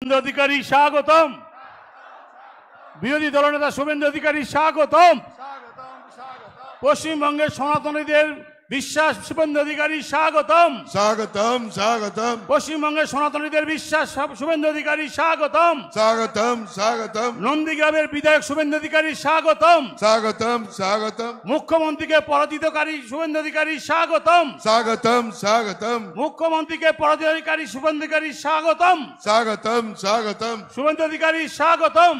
অধিকারী স্বাগতম। বিরোধী দলনেতা শুভেন্দু অধিকারী স্বাগতম। পশ্চিমবঙ্গের সনাতনীদের বিশ্বাস শুভেন্দু অধিকারী স্বাগতম। স্বাগতম স্বাগতম পশ্চিমবঙ্গের সনাতনীদের বিশ্বাস শুভেন্দু অধিকারী স্বাগতম। স্বাগতম স্বাগতম নন্দীগ্রামের বিধায়ক শুভেন্দু অধিকারী স্বাগতম। স্বাগতম স্বাগতম মুখ্যমন্ত্রীকে পরাজিতকারী শুভেন্দু অধিকারী স্বাগতম। স্বাগতম স্বাগতম মুখ্যমন্ত্রীকে পরাজিতকারী শুভেন্দু অধিকারী স্বাগতম। স্বাগতম স্বাগতম শুভেন্দু অধিকারী স্বাগতম।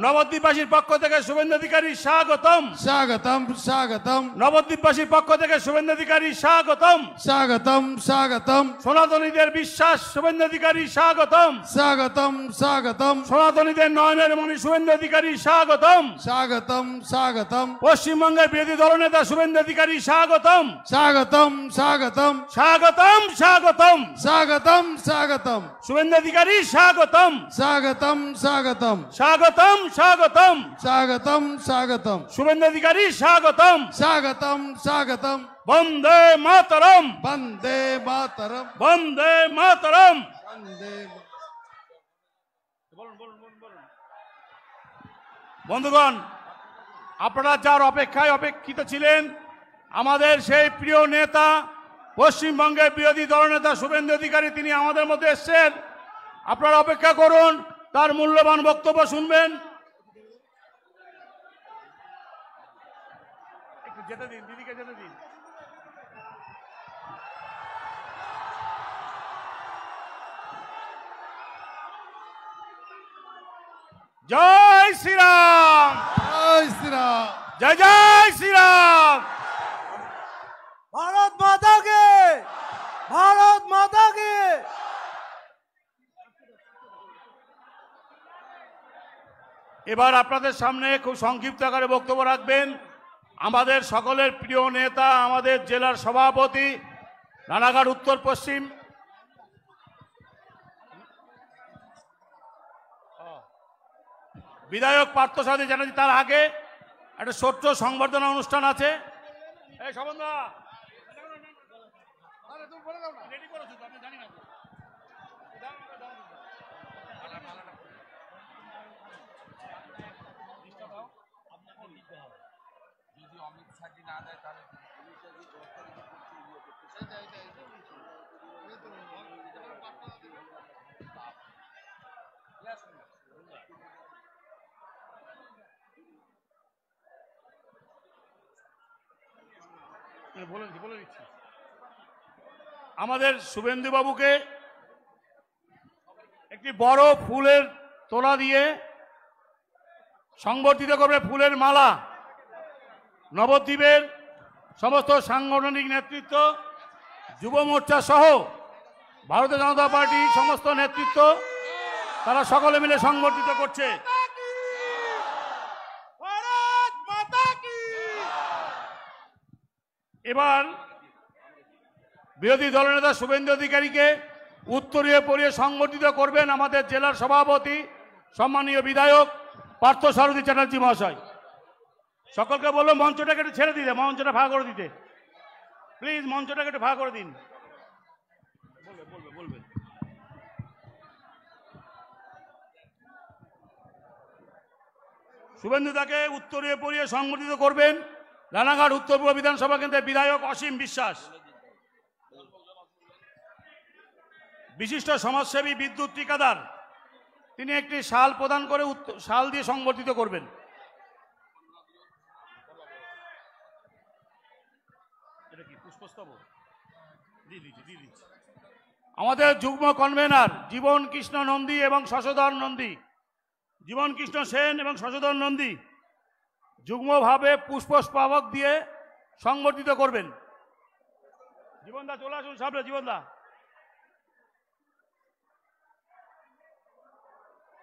নবদ্বীপবাসীর পক্ষ থেকে শুভেন্দু অধিকারী স্বাগতম। স্বাগতম স্বাগতম নবদ্বীপবাসীর পক্ষ থেকে শুভেন্দু অধিকারী স্বাগতম। স্বাগতম স্বাগতম সনাতনীদের বিশ্বাস শুভেন্দু অধিকারী স্বাগতম। স্বাগতম স্বাগতম সনাতনীদের নয়নের মণি শুভেন্দু অধিকারী স্বাগতম। স্বাগতম স্বাগতম পশ্চিমবঙ্গের বিরোধী দলনেতা শুভেন্দু অধিকারী স্বাগতম। স্বাগতম স্বাগতম স্বাগতম স্বাগতম স্বাগতম স্বাগতম শুভেন্দু অধিকারী স্বাগতম। স্বাগতম স্বাগতম স্বাগতম স্বাগতম স্বাগতম স্বাগতম শুভেন্দু অধিকারী স্বাগতম। স্বাগতম স্বাগতম বন্দে মাতরম। বন্দে মাতরম বন্দে মাতরম। বন্দে বন্ধুগণ, আপনারা যার অপেক্ষায় অপেক্ষিত ছিলেন, আমাদের সেই প্রিয় নেতা পশ্চিমবঙ্গের বিরোধী দলনেতা শুভেন্দু অধিকারী, তিনি আমাদের মধ্যে এসেছেন। আপনারা অপেক্ষা করুন, তার মূল্যবান বক্তব্য শুনবেন। একটু যেতে দিন, দিদিকে যেতে দিন। জয় শ্রীরাম। জয় শ্রীরাম জয় জয় শ্রীরাম। ভারত মাতা কে, ভারত মাতা কে। এবার আপনাদের সামনে খুব সংক্ষিপ্ত আকারে বক্তব্য রাখবেন আমাদের সকলের প্রিয় নেতা, আমাদের জেলার সভাপতি, রানাঘাট উত্তর পশ্চিম বিধায়ক পার্থসারথী চ্যাটার্জি। তার আগে একটা ছোট্ট সংবর্ধনা অনুষ্ঠান আছে। এই শোভনদা, রেডি করেছো তো? আমি জানি না। যদি অমিত শাহজি না দেয় তাহলে বলে দিচ্ছি। আমাদের শুভেন্দু বাবুকে একটি বড় ফুলের তোলা দিয়ে সংবর্ধিত করবে, ফুলের মালা। নবদ্বীপের সমস্ত সাংগঠনিক নেতৃত্ব, যুব মোর্চা সহ ভারতীয় জনতা পার্টির সমস্ত নেতৃত্ব, তারা সকলে মিলে সংবর্ধিত করছে। এবার বিরোধী দলনেতা শুভেন্দু অধিকারীকে উত্তরীয় পরিয়ে সংবর্ধিত করবেন আমাদের জেলার সভাপতি, সম্মানীয় বিধায়ক পার্থসারথী চ্যাটার্জি মহাশয়। সকলকে বললো মঞ্চটাকে একটু ছেড়ে দিতে, মঞ্চটা ভাগ করে দিতে। প্লিজ মঞ্চটাকে একটু ভাগ করে দিন। বলবেন। শুভেন্দু তাকে উত্তরীয় পরিয়ে সংবর্ধিত করবেন রানাঘাট উত্তর পূর্ব বিধানসভা কেন্দ্রের বিধায়ক অসীম বিশ্বাস। বিশিষ্ট সমাজসেবী বিদ্যুৎ ঠিকাদার, তিনি একটি শাল প্রদান করে শাল দিয়ে সংবর্ধিত করবেন। এটা কি পুষ্পস্তবক? দিয়ে দিচ্ছি। আমাদের যুগ্ম কনভেনার জীবন কৃষ্ণ নন্দী এবং শশধর নন্দী, জীবন কৃষ্ণ সেন এবং শশধর নন্দী যুগ্মভাবে পুষ্পস্তবক দিয়ে সংবর্ধিত করবেন। জীবনদা চলে আসুন সামনে। জীবনদা,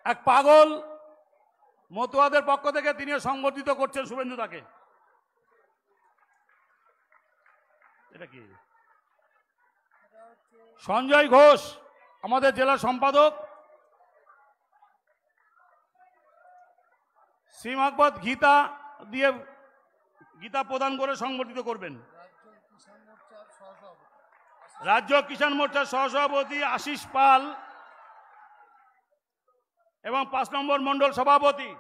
এক পাগল মতুয়াদের পক্ষ থেকে তিনিও সংবর্ধিত করছেন শুভেন্দু তাকে। এটা কি? সঞ্জয় ঘোষ আমাদের জেলার সম্পাদক, শ্রীমদ্ভগবত গীতা দিয়ে গীতা প্রদান করে সংবর্ধিত করবেন। রাজ্য কিষাণ মোর্চার সহসভাপতি আশিস পাল এবং 5 নম্বর মণ্ডল সভাপতি,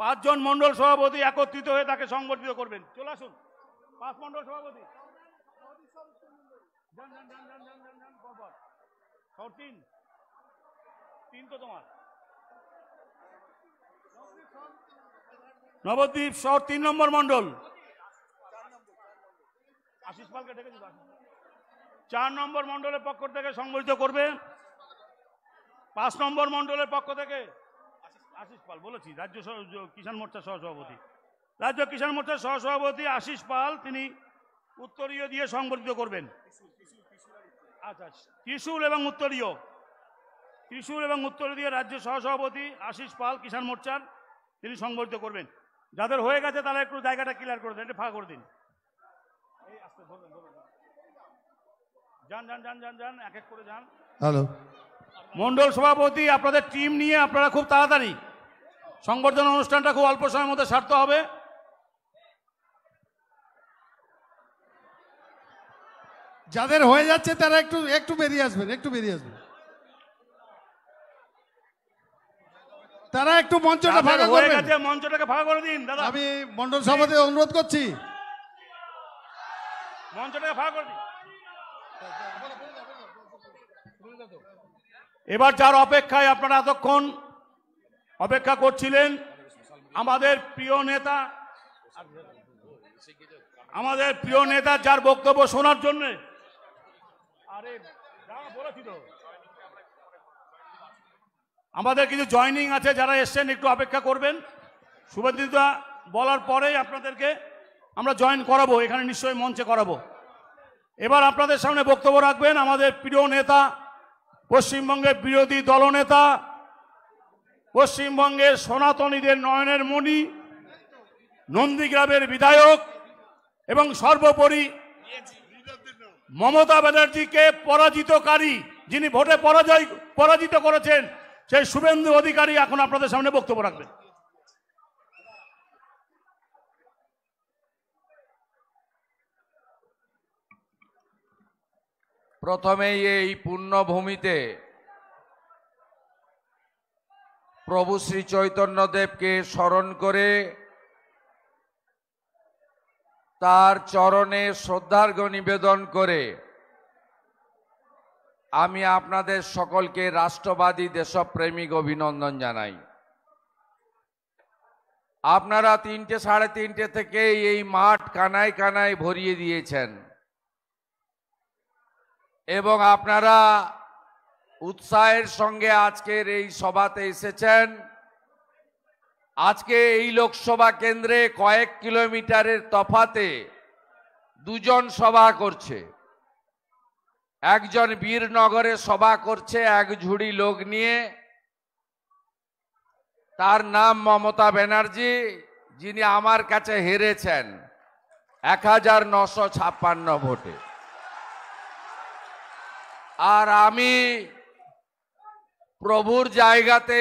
5 জন মণ্ডল সভাপতি একত্রিত হয়ে তাকে সংবর্ধিত করবেন। চলে আসুন 5 মণ্ডল সভাপতি। যান যান যান যান যান যান যান পরপর। সর 3 তো তোমার নবদ্বীপ শহর 3 নম্বর মণ্ডল আশিস পালকে ডেকে দিবা। 4 নম্বর মণ্ডলের পক্ষ থেকে সংবর্ধিত করবে 5 নম্বর মণ্ডলের পক্ষ থেকে আশিস পাল, বলেছি রাজ্য কিষাণ মোর্চার সহসভাপতি, রাজ্য কিষাণ মোর্চার সহসভাপতি আশিস পাল, তিনি উত্তরীয় দিয়ে সংবর্ধিত করবেন। আচ্ছা, ত্রিশূল এবং উত্তরীয় দিয়ে রাজ্য সহসভাপতি আশিস পাল কিষাণ মোর্চার, তিনি সংবর্ধিত করবেন। যাদের হয়ে গেছে তারা একটু জায়গাটা ক্লিয়ার করে দেন, এটা ফাঁকা করে দিন। এই আস্তে ধরবেন, যান যান যান যান যান, এক এক করে যান। হ্যালো, মণ্ডল সভাপতি আপনাদের টিম নিয়ে আপনারা খুব তাড়াতাড়ি, সংবর্ধনা অনুষ্ঠানটা খুব অল্প সময়ের মধ্যে সারতে হবে। যাদের হয়ে যাচ্ছে তারা একটু বেরিয়ে আসবেন, তারা একটু মঞ্চটা যাদের ফাঁকা হয়ে করবেন। গেছে মঞ্চটাকে ফাঁকা করে দিন দাদা, আমি মণ্ডল সভাপতি অনুরোধ করছি। মঞ্চটাকে ফাঁকা করে দিন। এবার যার অপেক্ষায় আপনারা এতক্ষণ অপেক্ষা করছিলেন, আমাদের প্রিয় নেতা যার বক্তব্য শোনার জন্য, আরে বলেছি তো, আমাদের কিছু জয়েনিং আছে, যারা এসছেন একটু অপেক্ষা করবেন। শুভেন্দুদা বলার পরেই আপনাদেরকে আমরা জয়েন করাবো, এখানে নিশ্চয়ই মঞ্চে করাবো। এবার আপনাদের সামনে বক্তব্য রাখবেন আমাদের প্রিয় নেতা, পশ্চিমবঙ্গের বিরোধী দলনেতা, পশ্চিমবঙ্গের সনাতনীদের নয়নের মণি, নন্দীগ্রামের বিধায়ক এবং সর্বোপরি মমতা ব্যানার্জিকে পরাজিতকারী, যিনি ভোটে পরাজিত করেছেন, সেই শুভেন্দু অধিকারী এখন আপনাদের সামনে বক্তব্য রাখবেন। প্রথমেই এই পুণ্যভূমিতে প্রভু শ্রী চৈতন্যদেবকে স্মরণ করে তার চরণে শ্রদ্ধার্ঘ্য নিবেদন করে আমি আপনাদের সকলকে রাষ্ট্রবাদী দেশপ্রেমিক অভিনন্দন জানাই। আপনারা 3টে সাড়ে 3টে থেকে এই মাঠ কানায় কানায় ভরিয়ে দিয়েছেন এবং আপনারা উৎসাহের সঙ্গে আজকের এই সভাতে এসেছেন। আজকে এই লোকসভা কেন্দ্রে কয়েক কিলোমিটারের তফাতে 2 জন সভা করছে। একজন বীরনগরে সভা করছে এক ঝুড়ি লোক নিয়ে, তার নাম মমতা ব্যানার্জি, যিনি আমার কাছে হেরেছেন 1956 ভোটে। আর আমি প্রভুর জায়গাতে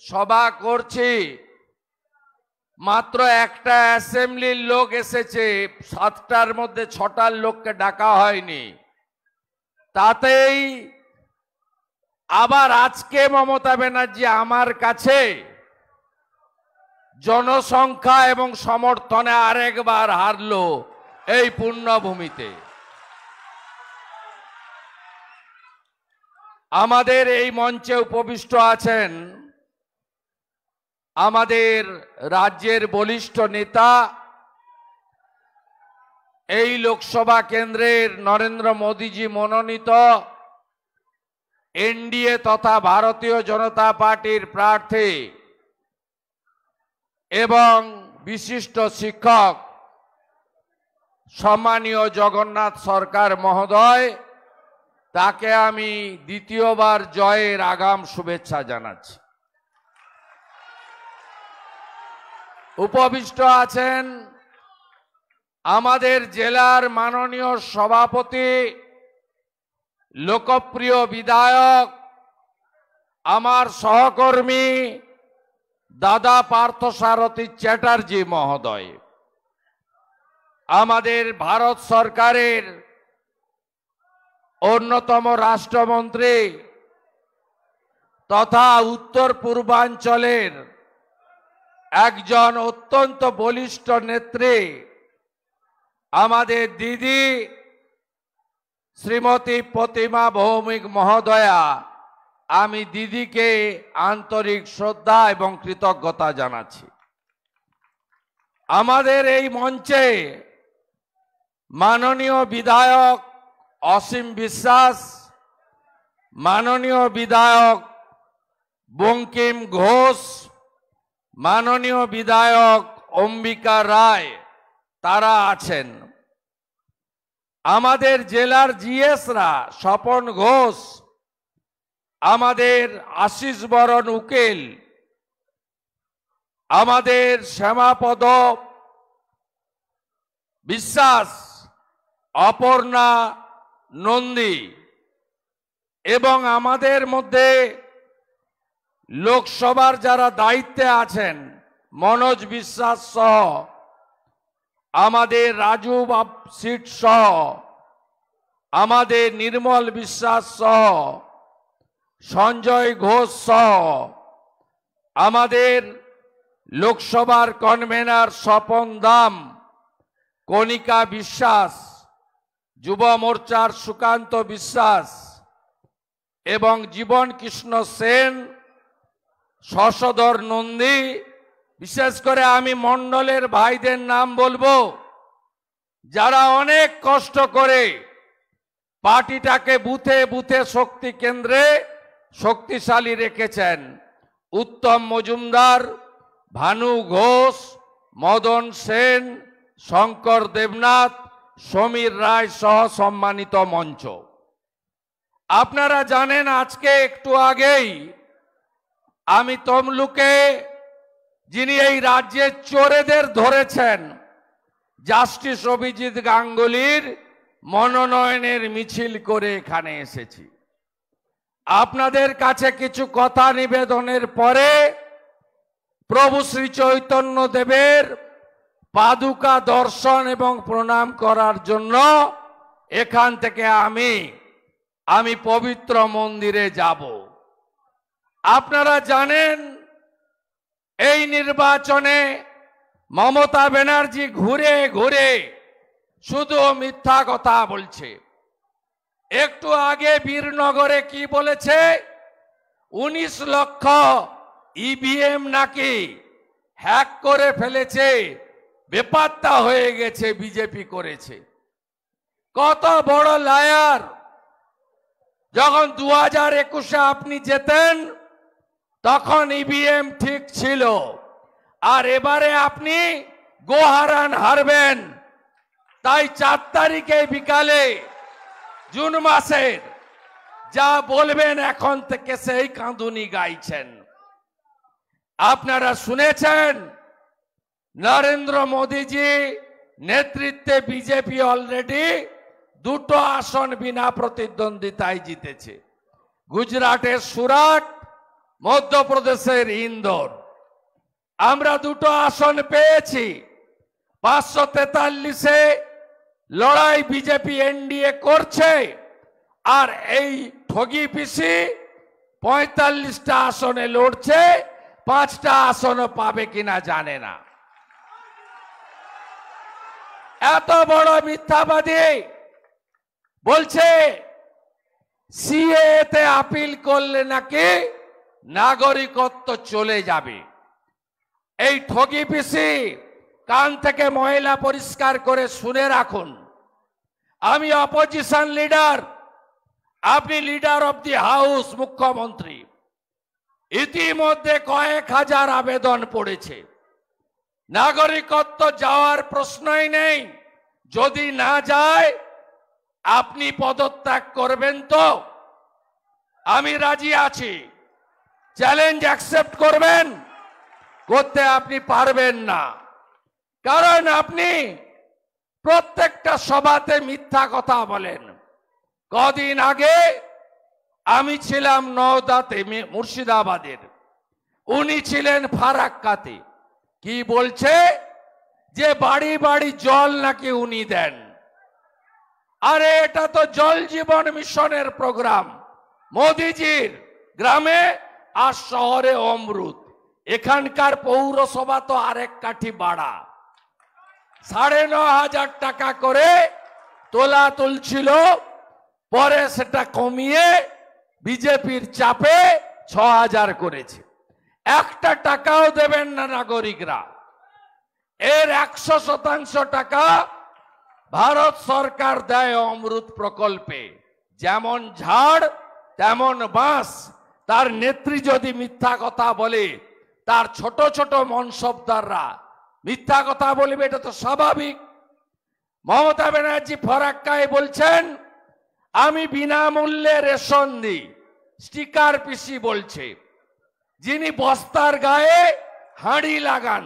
সভা করছি, মাত্র একটা অ্যাসেম্বলির লোক এসেছে, 7টার মধ্যে 6টার লোককে ডাকা হয়নি। তাতেই আবার আজকে মমতা ব্যানার্জি আমার কাছে জনসংখ্যা এবং সমর্থনে আরেকবার হারলো এই পুণ্যভূমিতে। আমাদের এই মঞ্চে উপবিষ্ট আছেন আমাদের রাজ্যের বলিষ্ঠ নেতা, এই লোকসভা কেন্দ্রের নরেন্দ্র মোদীজি মনোনীত এনডিএ তথা ভারতীয় জনতা পার্টির প্রার্থী এবং বিশিষ্ট শিক্ষক সম্মানীয় জগন্নাথ সরকার মহোদয়, তাকে আমি দ্বিতীয়বার জয়ের আগাম শুভেচ্ছা জানাচ্ছি। উপবিষ্ট আছেন আমাদের জেলার মাননীয় সভাপতি, লোকপ্রিয় বিধায়ক, আমার সহকর্মী দাদা পার্থসারথী চ্যাটার্জি মহোদয়, আমাদের ভারত সরকারের অন্যতম রাষ্ট্রমন্ত্রী তথা উত্তর পূর্বাঞ্চলের একজন অত্যন্ত বলিষ্ঠ নেত্রী আমাদের দিদি শ্রীমতী প্রতিমা ভৌমিক মহোদয়া, আমি দিদিকে আন্তরিক শ্রদ্ধা এবং কৃতজ্ঞতা জানাচ্ছি। আমাদের এই মঞ্চে মাননীয় বিধায়ক অসীম বিশ্বাস, মাননীয় বিধায়ক বঙ্কিম ঘোষ, মাননীয় বিধায়ক অম্বিকা রায় তারা আছেন। আমাদের জেলার জিএসরা স্বপন ঘোষ, আমাদের আশিস বরণ উকিল, আমাদের শ্যামাপদ বিশ্বাস, অপর্ণা নন্দী এবং আমাদের মধ্যে লোকসভার যারা দায়িত্বে আছেন মনোজ বিশ্বাস সহ, আমাদের রাজু সিট সহ, আমাদের নির্মল বিশ্বাস সহ, সঞ্জয় ঘোষ সহ, আমাদের লোকসভার কনভেনার স্বপন দাম, কণিকা বিশ্বাস, যুব মোর্চার সুকান্ত বিশ্বাস এবং জীবন কৃষ্ণ সেন, শশধর নন্দী, বিশেষ করে আমি মণ্ডলের ভাইদের নাম বলবো যারা অনেক কষ্ট করে পার্টিটাকে বুথে বুথে শক্তি কেন্দ্রে শক্তিশালী রেখেছেন। উত্তম মজুমদার, ভানু ঘোষ, মদন সেন, শঙ্কর দেবনাথ, সমীর রায় সহ সম্মানিত মঞ্চ। আপনারা জানেন আজকে একটু আগেই আমি তমলুকে যিনি এই রাজ্যের চোরেদের ধরেছেন জাস্টিস অভিজিৎ গাঙ্গুলির মনোনয়নের মিছিল করে এখানে এসেছি। আপনাদের কাছে কিছু কথা নিবেদনের পরে প্রভু শ্রী চৈতন্য দেবের পাদুকা দর্শন এবং প্রণাম করার জন্য এখান থেকে আমি পবিত্র মন্দিরে যাব। আপনারা জানেন এই নির্বাচনে মমতা ব্যানার্জি ঘুরে ঘুরে শুধু মিথ্যা কথা বলছে। একটু আগে বীরনগরে কি বলেছে, 19 লক্ষ ইভিএম নাকি হ্যাক করে ফেলেছে, বেপাত্তা হয়ে গেছে, বিজেপি করেছে। কত বড় লায়ার! যখন 2021-এ আপনি যেতেন তখন ইভিএম ঠিক ছিল, আর এবারে আপনি গোহারান হারবেন। তাই 4 তারিখে বিকালে জুন মাসের যা বলবেন এখন থেকে সেই কাঁদুনি গাইছেন। আপনারা শুনেছেন নরেন্দ্র মোদীজি নেতৃত্বে বিজেপি অলরেডি 2টো আসন বিনা প্রতিদ্বন্দ্বিতায় জিতেছে, গুজরাটের সুরাট, মধ্যপ্রদেশের ইন্দোর। আমরা 2টো আসন পেয়েছি। 543-এ লড়াই বিজেপি এনডিএ করছে, আর এই ঠগি পিসি 45টা আসনে লড়ছে, 5টা আসনও পাবে কিনা জানে না। এত বড় মিথ্যাবাদী বলছে সিএতে আপিল করলে নাকি নাগরিকত্ব চলে যাবে। এই ঠগি পিসি কান থেকে ময়লা পরিষ্কার করে শুনে রাখুন। আমি অপোজিশন লিডার, আপনি লিডার অফ দি হাউস, মুখ্যমন্ত্রী। ইতিমধ্যে কয়েক হাজার আবেদন পড়েছে। নাগরিকত্ব যাওয়ার প্রশ্নই নেই। যদি না যায় আপনি পদত্যাগ করবেন তো? আমি রাজি আছি। চ্যালেঞ্জ অ্যাকসেপ্ট করবেন? করতে আপনি পারবেন না, কারণ আপনি প্রত্যেকটা সভাতে মিথ্যা কথা বলেন। কদিন আগে আমি ছিলাম নওদাতে, মুর্শিদাবাদের, উনি ছিলেন ফারাক্কাতে। কি বলছে যে বাড়ি বাড়ি জল নাকি উনি দেন। আরে এটা তো জল জীবন মিশনের প্রোগ্রাম। মোদিজির গ্রামে আর শহরে অমৃত। এখানকার পৌরসভা তো আরেক কাঠি বাড়া, 9,500 টাকা করে তোলা তুলছিল, পরে সেটা কমিয়ে বিজেপির চাপে 6,000 করেছে। একটা টাকাও দেবেন না নাগরিকরা। এর 100% টাকা ভারত সরকার দেয় অমৃত প্রকল্পে। যেমন ঝাড় তেমন বাঁশ। তার নেত্রী যদি মিথ্যা কথা বলে, তার ছোট ছোট মনসবদাররা মিথ্যা কথা বলবে, এটা তো স্বাভাবিক। মমতা ব্যানার্জি ফরাক্কায় বলছেন আমি বিনামূল্যে রেশন দিই, স্টিকার পিসি বলছে। যিনি বস্তার গায়ে হাঁড়ি লাগান,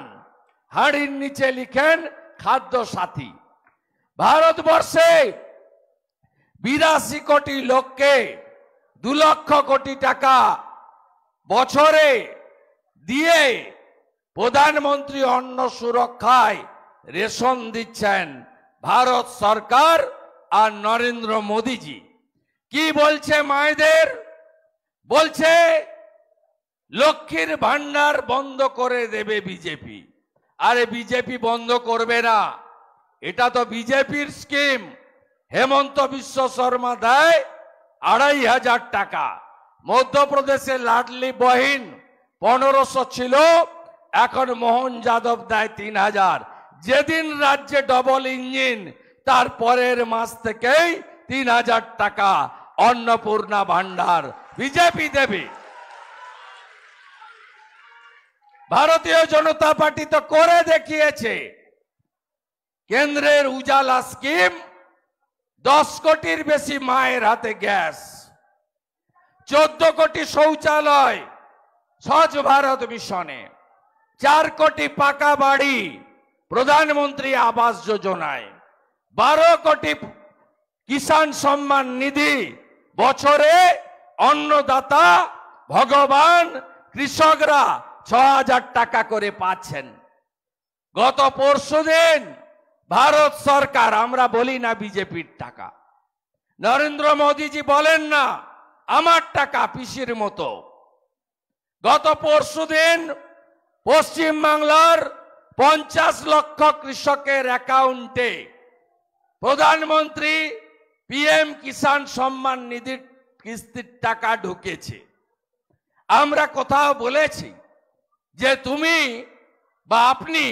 হাঁড়ির নিচে লিখেন খাদ্য সাথী। ভারতবর্ষে 82 কোটি লোককে 2 লক্ষ কোটি টাকা বছরে দিয়ে প্রধানমন্ত্রী অন্ন সুরক্ষায় রেশন দিচ্ছেন ভারত সরকার আর নরেন্দ্র মোদীজি। কি বলছে মায়েদের? বলছে লক্ষ্মীর ভান্ডার বন্ধ করে দেবে বিজেপি। আরে বিজেপি বন্ধ করবে না, এটা তো বিজেপির স্কিম। হেমন্ত বিশ্ব শর্মা দেয় 2,500 টাকা। মধ্যপ্রদেশের লাডলি বহিন 1500 ছিল, এখন মোহন যাদব দেয় 3,000। যেদিন রাজ্যে ডবল ইঞ্জিন, তার পরের মাস থেকেই 3,000 টাকা অন্নপূর্ণা ভান্ডার বিজেপি দেবে। ভারতীয় জনতা পার্টি তো করে দেখিয়েছে। কেন্দ্রের উজালা স্কিম, 10 কোটির বেশি মায়ের হাতে গ্যাস, 14 কোটি শৌচালয় স্বচ্ছ ভারত মিশনে, 4 কোটি পাকা বাড়ি প্রধানমন্ত্রী আবাস যোজনায়, 12 কোটি কিষাণ সম্মান নিধি। বছরে অন্নদাতা ভগবান কৃষকরা 6,000 টাকা করে পাচ্ছেন। গত পরশুদিন ভারত সরকার, আমরা বলি না বিজেপির টাকা, নরেন্দ্র মোদীজি বলেন না আমার টাকা পিসির মতো। গত পরশুদিন পশ্চিম বাংলার 50 লক্ষ কৃষকের অ্যাকাউন্টে প্রধানমন্ত্রী পিএম কিষাণ সম্মান নিধির কিস্তির টাকা ঢুকেছে। আমরা কোথাও বলেছি যে তুমি বা আপনি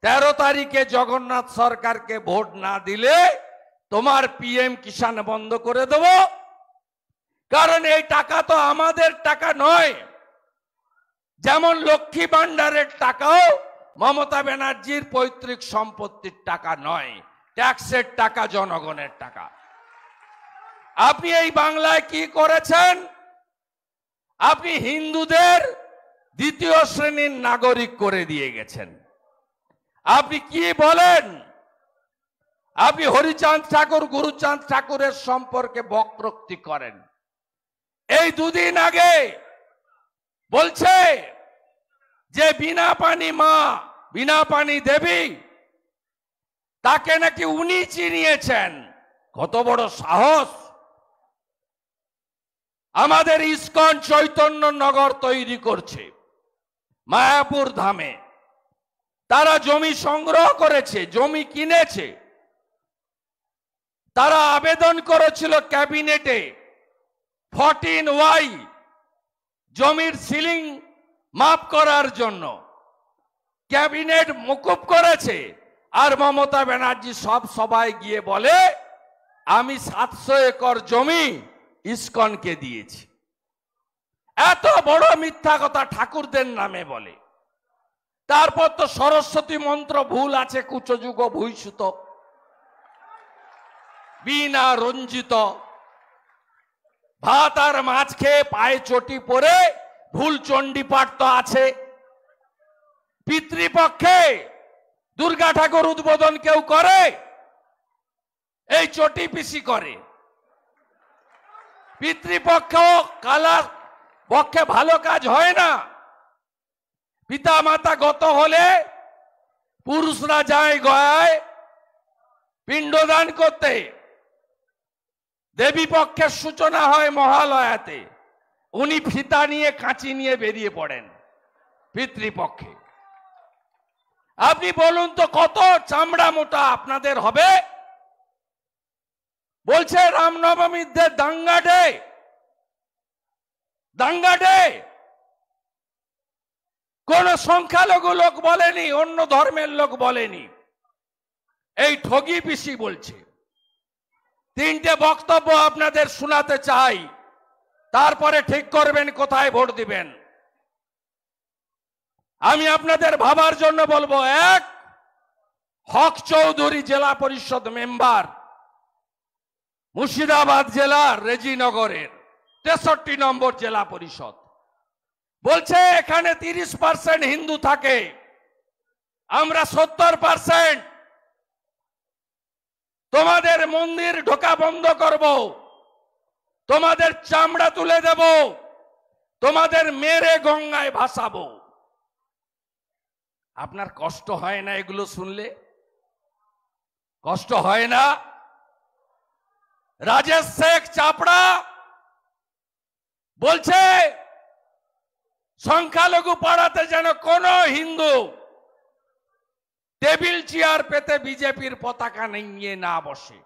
13 তারিখে জগন্নাথ সরকারকে ভোট না দিলে তোমার পিএম কিষাণ বন্ধ করে দেব? কারণ এই টাকা তো আমাদের টাকা নয়। যেমন লক্ষ্মী ভান্ডারের টাকাও মমতা ব্যানার্জির পৈতৃক সম্পত্তির টাকা নয়, ট্যাক্সের টাকা, জনগণের টাকা। আপনি এই বাংলায় কি করেছেন? আপনি হিন্দুদের 2য় শ্রেণীর নাগরিক করে দিয়ে গেছেন। আপনি কি বলেন? আপনি হরিচাঁদ ঠাকুর, গুরুচাঁদ ঠাকুরের সম্পর্কে বক্রোক্তি করেন। এই 2 দিন আগে বলছে যে বিনা পানি মা, বিনা পানি দেবী, তাকে নাকি উনি চিনিয়েছেন। কত বড় সাহস! আমাদের ইস্কন চৈতন্য নগর তৈরি করছে মায়াপুর ধামে। তারা জমি সংগ্রহ করেছে, জমি কিনেছে। তারা আবেদন করেছিল ক্যাবিনেটে 14Y জমির সিলিং মাপ করার জন্য। ক্যাবিনেট মকুব করেছে। আর মমতা ব্যানার্জি সব সভায় গিয়ে বলে আমি 700 একর জমি ইস্কনকে দিয়েছি। এত বড় মিথ্যা কথা ঠাকুরদের নামে বলে। তারপর তো সরস্বতী মন্ত্র ভুল আছে, কুচযুগ ভূষিত বিনা রঞ্জিত। ভাত আর মাছ খেয়ে পায়ে চটি পরে ভুল চণ্ডী পাঠ তো আছে। পিতৃপক্ষে দুর্গা ঠাকুর উদ্বোধন কেউ করে? এই চটি পিসি করে। পিতৃপক্ষ কালা পক্ষে ভালো কাজ হয় না। পিতা মাতা গত হলে পুরুষরা যায় গয়ায় পিণ্ডদান করতে। দেবী পক্ষের সূচনা হয় মহালয়াতে। উনি ফিতা নিয়ে কাঁচি নিয়ে বেরিয়ে পড়েন পিতৃপক্ষে। আপনি বলুন তো কত চামড়া মোটা আপনাদের হবে? বলছে রামনবমীর দাঙ্গা ডে, দাঙ্গা ডে। কোন সংখ্যালঘু লোক বলেনি, অন্য ধর্মের লোক বলেনি, এই ঠগি পিসি বলছে। তিনটে বক্তব্য আপনাদের শোনাতে চাই, তারপরে ঠিক করবেন কোথায় ভোট দিবেন। আমি আপনাদের ভাবার জন্য বলবো, এক, হক চৌধুরী জেলা পরিষদ মেম্বার, মুর্শিদাবাদ জেলার রেজিনগরের 63 নম্বর জেলা পরিষদ, বলছে এখানে 30% হিন্দু থাকে, আমরা 70%। তোমাদের মন্দির ঢোকা বন্ধ করব, তোমাদের চামড়া তুলে দেব, তোমাদের মেরে গঙ্গায় ভাসাবো। আপনার কষ্ট হয় না এগুলো শুনলে? কষ্ট হয় না? রাজেশ শেখ চাপড়া বলছে সংখ্যালঘু পাড়াতে যেন কোন হিন্দু টেবিল চেয়ার পেতে বিজেপির পতাকা নিয়ে না বসে।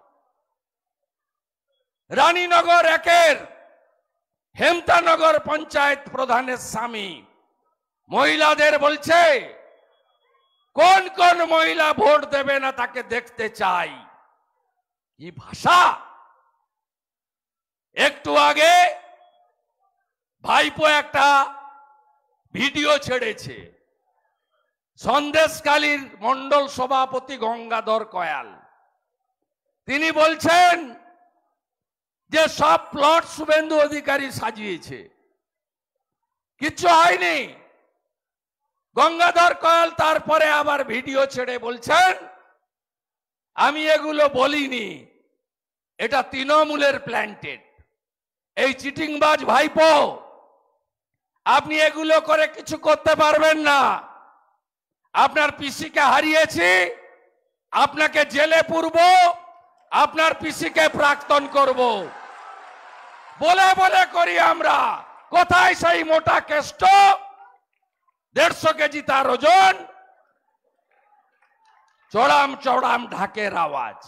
রানীনগর একের হেমতানগর পঞ্চায়েত প্রধানের স্বামী মহিলাদের বলছে কোন কোন মহিলা ভোট দেবে না তাকে দেখতে চাই। কি ভাষা! একটু আগে ভাইপো একটা ভিডিও ছেড়েছে, সন্দেশকালীর মন্ডল সভাপতি গঙ্গাধর কয়াল, তিনি বলছেন যে সব প্লট শুভেন্দু অধিকারী সাজিয়েছে, কিচ্ছু হয়নি। গঙ্গাধর কয়াল তারপরে আবার ভিডিও ছেড়ে বলছেন আমি এগুলো বলিনি, এটা তৃণমূলের প্ল্যান্টেড। এই চিটিংবাজ ভাইপো, আপনি এগুলো করে কিছু করতে পারবেন না। আপনার পিসিকে হারিয়েছি, আপনাকে জেলে পুরব, আপনার পিসিকে প্রাক্তন করব, বলে বলে করি আমরা। কোথায় সেই মোটা কেষ্ট, 150 কেজি তার ওজন, চড়াম চড়াম ঢাকের আওয়াজ?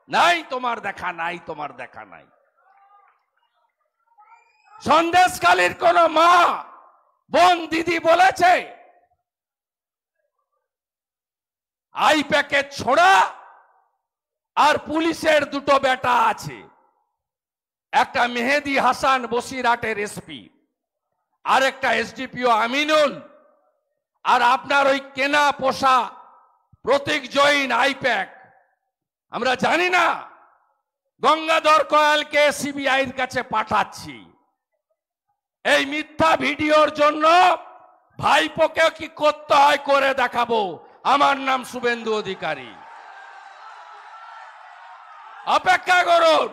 নাই তোমার দেখা, নাই তোমার দেখা নাই। সন্দেশকালীর কোন মা বোন দিদি বলেছে আই প্যাকেট ছোড়া আর পুলিশের দুটো বেটা আছে, একটা মেহেদি হাসান বসিরহাটের এসপি, আর একটা এসডিপিও আমিনুল, আর আপনার ওই কেনা পোষা প্রতীক জৈন আইপ্যাক। আমরা জানি না গঙ্গাধর কয়ালকে সিবিআইর কাছে পাঠাচ্ছি। এই মিথ্যা ভিডিওর জন্য ভাইপোকে কি করতে হয় করে দেখাবো। আমার নাম শুভেন্দু অধিকারী, অপেক্ষা করুন।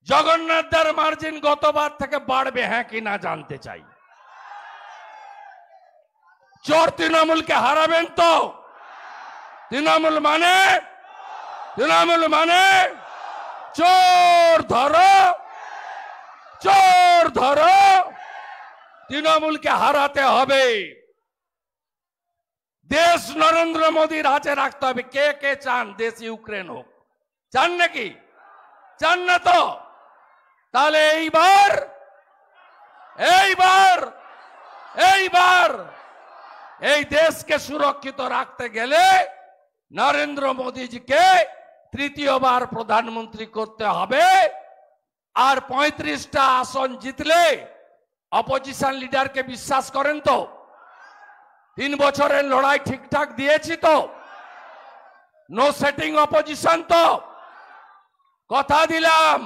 জগন্নাথদার মার্জিন গতবার থেকে বাড়বে হ্যাঁ কিনা জানতে চাই। চোর তৃণমূলকে হারাবেন তো? তৃণমূল মানে চোর ধরো, চোর ধরো। তৃণমূলকে হারাতে হবে। দেশ নরেন্দ্র মোদীর হাতে রাখতে হবে। কে কে চান দেশ ইউক্রেন হোক? চান নাকি? চান না তো? তাহলে এইবার এই দেশকে সুরক্ষিত রাখতে গেলে নরেন্দ্র মোদীজিকে তৃতীয়বার প্রধানমন্ত্রী করতে হবে। আর 35টা আসন জিতলে অপোজিশন লিডারকে বিশ্বাস করেন তো? 3 বছরের লড়াই ঠিকঠাক দিয়েছি তো? নো সেটিং অপোজিশন তো? কথা দিলাম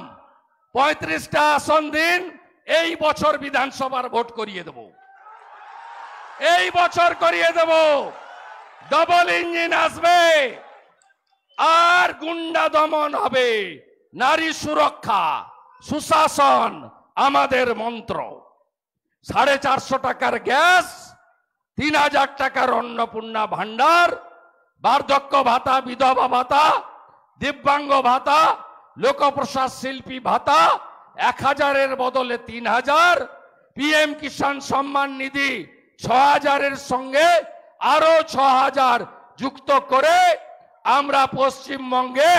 35টা আসন দিন, এই বছর বিধানসভার ভোট করিয়ে দেব, এই বছর করিয়ে দেব। ডবল ইঞ্জিন আসবে আর গুন্ডা দমন হবে। নারী সুরক্ষা, সুশাসন আমাদের মন্ত্র। 450 টাকার গ্যাস, 3000 টাকার অন্নপূর্ণা ভান্ডার, বার্ধক্য ভাতা, বিধবা ভাতা, দিব্যাঙ্গ ভাতা, লোকপ্রসাদ শিল্পী ভাতা, 1000-এর বদলে 3000, পিএম কিষাণ সম্মান নিধি 6000-এর সঙ্গে আরো 6000 যুক্ত করে আমরা পশ্চিমবঙ্গে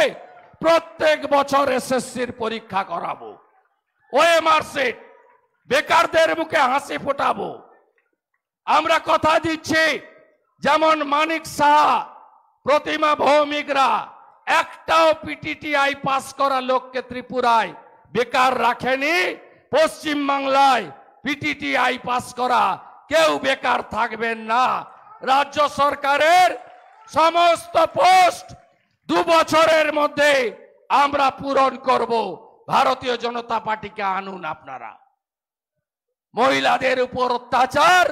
প্রত্যেক বছর এসএসসির পরীক্ষা করাবো। ওএমআর সিট, বেকারদের মুখে হাসি ফোটাবো। আমরা কথা দিচ্ছি, যেমন মানিক সাহা, প্রতিমা ভৌমিকরা একটাও পিটিটিআই পাস করা লোককে ত্রিপুরায় বেকার রাখেনি। পশ্চিম বাংলায় পিটিটিআই পাস করা কেউ বেকার থাকবেন না। রাজ্য সরকারের সমস্ত পোস্ট 2 বছরের মধ্যে আমরা পূরণ করব। ভারতীয় জনতা পার্টিকে আনুন আপনারা। মহিলাদের উপর অত্যাচার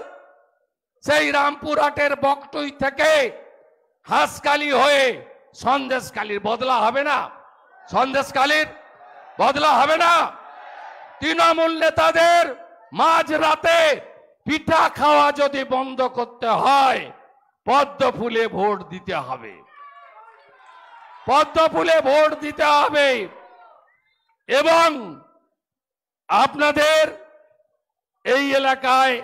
সেই রামপুরহাটের বকটুই থেকে হাঁসকালি হয়ে সন্দেশকালীর বদলা হবে না? সন্দেশকালীর বদলা হবে না? তৃণমূল নেতাদের মাঝরাতে পিঠা খাওয়া যদি বন্ধ করতে হয়, পদ্ম ফুলে ভোট দিতে হবে। পদ্ম ফুলে ভোট দিতে হবে। এবং আপনাদের এই এলাকায়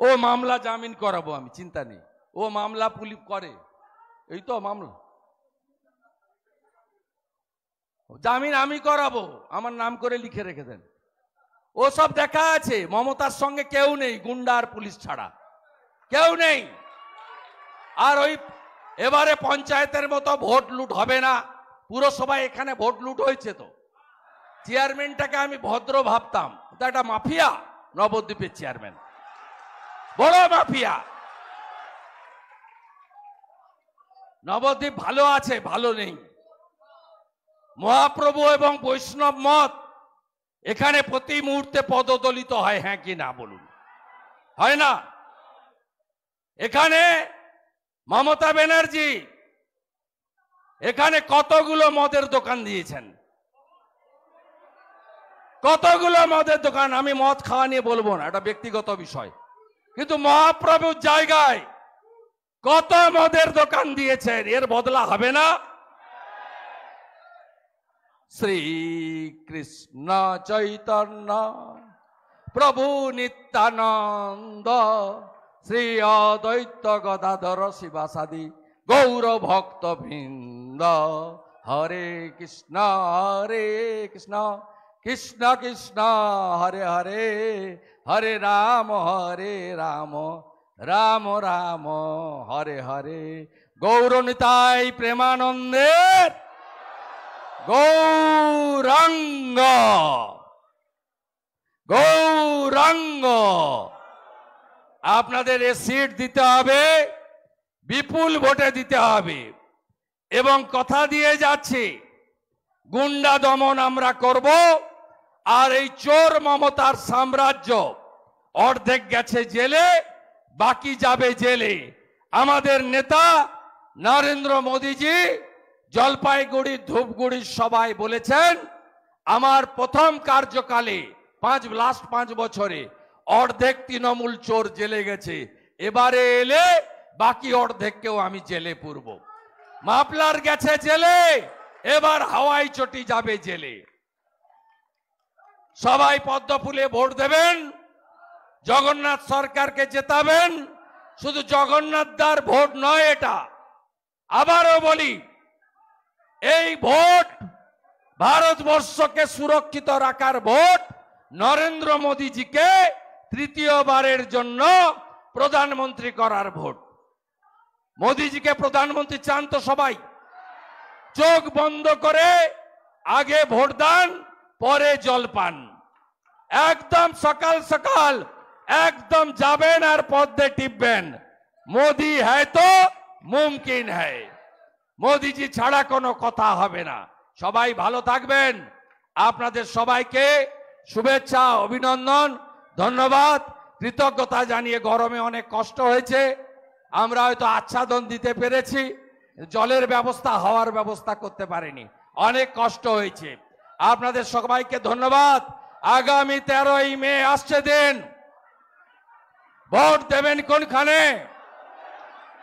ও মামলা জামিন করাবো আমি, চিন্তা নেই। ও মামলা পুলিশ করে, এই তো মামলা জামিন আমি করাবো, আমার নাম করে লিখে রেখে দেন। ও সব দেখা আছে, মমতার সঙ্গে কেউ নেই, গুন্ডা আর পুলিশ ছাড়া কেউ নেই। আর ওই এবারে পঞ্চায়েতের মতো ভোট লুট হবে না। পুরসভায় এখানে ভোট লুট হয়েছে তো, চেয়ারম্যানটাকে আমি ভদ্র ভাবতাম, তো একটা মাফিয়া নবদ্বীপের চেয়ারম্যান, বড় মাফিয়া। নবদ্বীপ ভালো আছে, ভালো নেই। মহাপ্রভু এবং বৈষ্ণব মত এখানে প্রতি মুহূর্তে পদদলিত হয়, হ্যাঁ কি না বলুন? হয় না? এখানে মমতা ব্যানার্জি এখানে কতগুলো মদের দোকান দিয়েছেন, কতগুলো মদের দোকান। আমি মদ খাওয়া নিয়ে বলবো না, এটা ব্যক্তিগত বিষয়, কিন্তু মহাপ্রভুর জায়গায় কত মদের দোকান দিয়েছেন, এর বদলা হবে না? শ্রীকৃষ্ণ চৈতন্য প্রভু নিত্যানন্দ শ্রী অদ্বৈত গদাধর শিবাসাদি গৌর ভক্ত বৃন্দ। হরে কৃষ্ণ কৃষ্ণ কৃষ্ণ হরে হরে, হরে রাম রাম রাম হরে হরে। গৌর নিতাই প্রেমানন্দের গৌরাঙ্গ গৌরাঙ্গ। আপনাদের এ সিট দিতে হবে, বিপুল ভোটে দিতে হবে। এবং কথা দিয়ে যাচ্ছি, গুন্ডা দমন আমরা করব। আর এই চোর মমতার সাম্রাজ্য অর্ধেক গেছে জেলে, বাকি যাবে জেলে। আমাদের নেতা নরেন্দ্র মোদীজি জলপাইগুড়ি ধূপগুড়ির সভায় বলেছেন, আমার প্রথম কার্যকালে লাস্ট 5 বছরে অর্ধেক তৃণমূল চোর জেলে গেছে, এবারে এলে বাকি অর্ধেককেও আমি জেলে পুরব। মাফলার গেছে জেলে, এবার হাওয়াই চটি যাবে জেলে। সবাই পদ্ম ফুলে ভোট দেবেন, জগন্নাথ সরকারকে জেতাবেন। শুধু জগন্নাথ দার ভোট নয় এটা, আবারও বলি, এই ভোট ভারতবর্ষকে সুরক্ষিত রাখার ভোট। নরেন্দ্র মোদীজিকে তৃতীয়বারের জন্য প্রধানমন্ত্রী করার ভোট। মোদীজিকে প্রধানমন্ত্রী চান তো সবাই? চোখ বন্ধ করে আগে ভোট দান, পরে জলপান। একদম সকাল সকাল একদম যাবেন আর পদ্মে টিপবেন। মোদি হ্যায় তো মুমকিন হ্যায়, মোদিজি ছাড়া কোনো কথা হবে না। সবাই ভালো থাকবেন। আপনাদের সবাইকে শুভেচ্ছা, অভিনন্দন, ধন্যবাদ, কৃতজ্ঞতা জানিয়ে। গরমে অনেক কষ্ট হয়েছে, আমরা হয়তো আচ্ছাদন দিতে পেরেছি, জলের ব্যবস্থা, হওয়ার ব্যবস্থা করতে পারিনি, অনেক কষ্ট হয়েছে। আপনাদের সবাইকে ধন্যবাদ। আগামী 13ই মে আসছে দিন, ভোট দেবেন কোনখানে?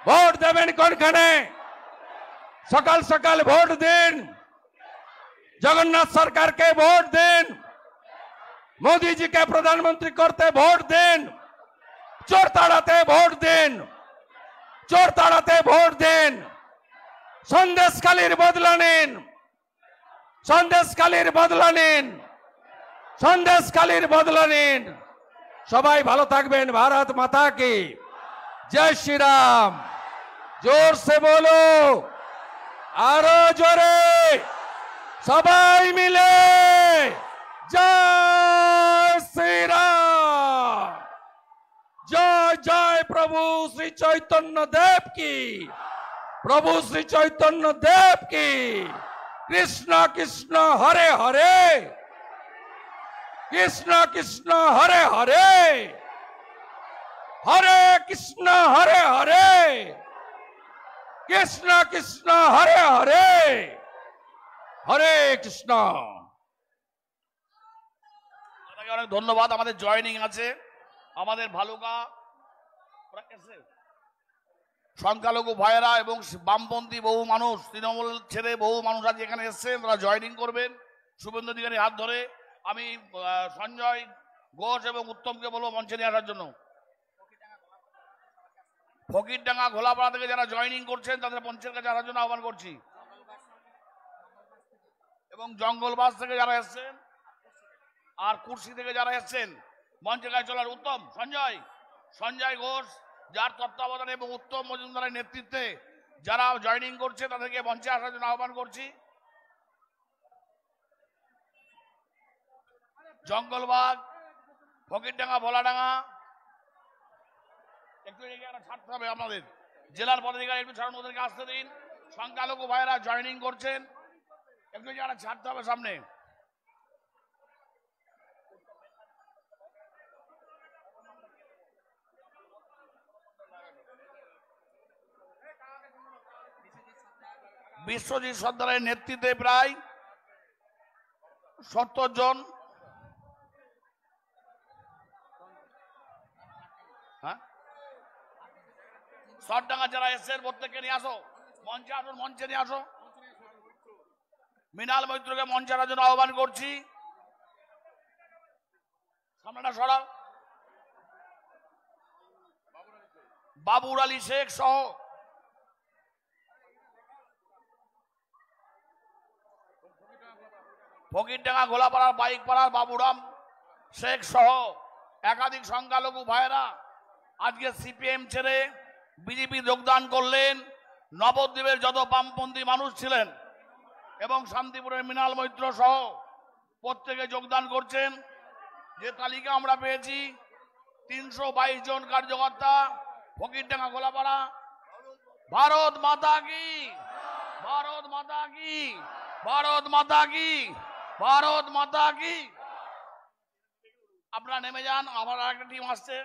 ভোট দেবেন কোনখানে? সকাল সকাল ভোট দিন। जगन्नाथ सरकार के वोट दिन, मोदी जी के प्रधानमंत्री करते वोट दिन, चोर ताड़ाते वोट दिन, चोर ताड़ाते वोट दिन, সন্দেশখালীর বদলা নিন, সন্দেশখালীর বদলা নিন, সন্দেশখালীর বদলা নিন। সবাই ভালো থাকবেন। ভারত মাতা কি জয় শ্রীরাম। জোর সে বলো, আরো জোরে সবাই মিলে জয় শ্রীরাম। জয় জয় প্রভু শ্রী চৈতন্য দেব কি, प्रभु श्री चैतन्य देव की। कृष्ण कृष्ण हरे हरे, कृष्ण कृष्ण हरे हरे, हरे कृष्ण हरे हरे, कृष्ण कृष्ण हरे हरे, हरे कृष्ण। অনেক ধন্যবাদ। আমাদের জয়েনিং আছে, আমাদের ভালুকা সংখ্যালঘু ভাইয়েরা এবং বামপন্থী বহু মানুষ, তৃণমূল ছেড়ে বহু মানুষ আজ এখানে এসছেন, তারা জয়েনিং করবেন শুভেন্দু অধিকারীর হাত ধরে। আমি সঞ্জয় ঘোষ এবং উত্তমকে বলবো মঞ্চে নিয়ে আসার জন্য। ফকিরডাঙ্গা ঘোলাপাড়া থেকে যারা জয়েনিং করছেন তাদের মঞ্চের কাছে আসার জন্য আহ্বান করছি, এবং জঙ্গলবাস থেকে যারা এসছেন আর কুর্সি থেকে যারা এসছেন মঞ্চের কাছে চলার। উত্তম সঞ্জয় ঘোষ যার তত্ত্বাবধানে এবং উত্তম মজুমদারের নেতৃত্বে যারা জয়েনিং করছে তাদেরকে মঞ্চে আসার জন্য আহ্বান করছি। জঙ্গলবাগ, ফকিরডাঙ্গা, ভোলাডাঙ্গা একটু ছাড়তে হবে আপনাদের। জেলার পদাধিকারী একটু ছাড়ুন, ওদেরকে আসতে দিন। সংখ্যালঘু ভাইয়েরা জয়েনিং করছেন, একটু যারা ছাড়তে হবে সামনে। বিশ্বজিৎ সর্দারের নেতৃত্বে প্রায় 70 জন সরডাঙ্গা যারা এসছেন প্রত্যেককে নিয়ে আসো, মঞ্চে আসুন, মঞ্চে নিয়ে আসো। মৃণাল মৈত্রকে মঞ্চে আসার জন্য আহ্বান করছি। সামনেটা সরাও। বাবুর আলী শেখ সহ ফকিরডাঙ্গা ঘোলাপাড়ার বাইকপাড়ার বাবুরাম শেখ সহ একাধিক সংখ্যালঘু ভাইয়েরা আজকে সিপিএম ছেড়ে বিজেপি যোগদান করলেন। নবদ্বীপের যত বামপন্থী মানুষ ছিলেন এবং শান্তিপুরের মৃণাল মৈত্র সহ প্রত্যেকে যোগদান করছেন। যে তালিকা আমরা পেয়েছি 322 জন কার্যকর্তা ফকিরডাঙ্গা ঘোলাপাড়া। ভারত মাতা কি, ভারত মাতা কি, ভারত মাতা কি, ভারত মাতা কি। আপনারা নেমে যান, আবার আরেকটা টিম আসছে।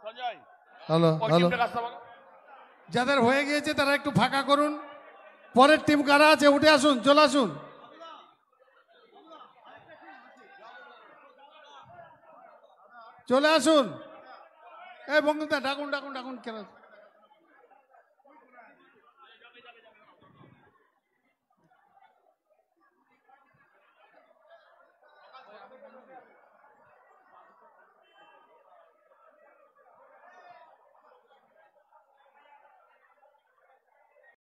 সঞ্জয়, হ্যালো ওই হ্যালো, টিমটার কাছে বলো। যাদের হয়ে গিয়েছে তারা একটু ফাঁকা করুন। পরের টিম কারা আছে উঠে আসুন, চলে আসুন, চলে আসুন। এই বঙ্গদা ডাকুন ডাকুন ডাকুন কেন